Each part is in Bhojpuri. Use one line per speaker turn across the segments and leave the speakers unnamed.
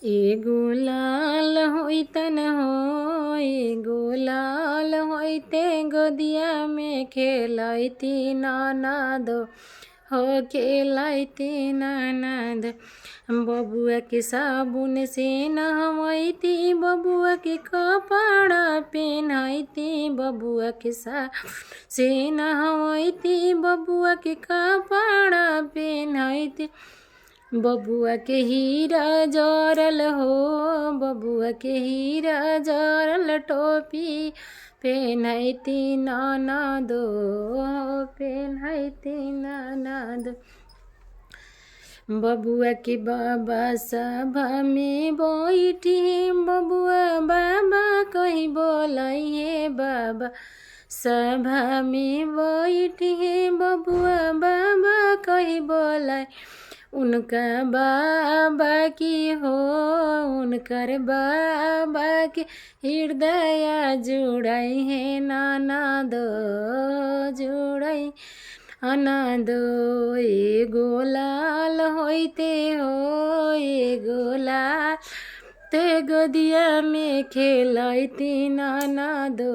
एगो लाल होइतन हो, एगो लाल होइते गोदिया में खेलैती ननद हो, खेलैती ननद। बबुआ के साबुन से नहवैती, बबुआ के कपड़ा पेन्हैती, बबुआ के साबुन से नहवैती, बबुआ के कपड़ा पेन्हैती। बबुआ के हीरा जरल हो, बबुआ के हीरा जरल टोपी पेन्हैती ननदो, पेन्हैती ननद। बबुआ के बाबा सभा में बैठी, बबुआ बाबा कहीं बोलाइए, बाबा सभा में बैठी बबुआ बाबा कहीं बोलाए। उनका बाबा की हो, उनकर बाबा के हृदय जुड़ाई है ननदो, जुड़ाई ननदो। एगो लाल होइते हो, एगो लाल ते गोदिया में खेलैती ननदो,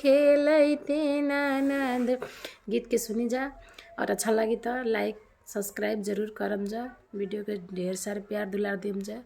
खेलैती ननदो। गीत के सुनी जा और अच्छा लगी तो लाइक सब्सक्राइब जरूर करम जा। वीडियो के ढेर सारे प्यार दुलार देम जा।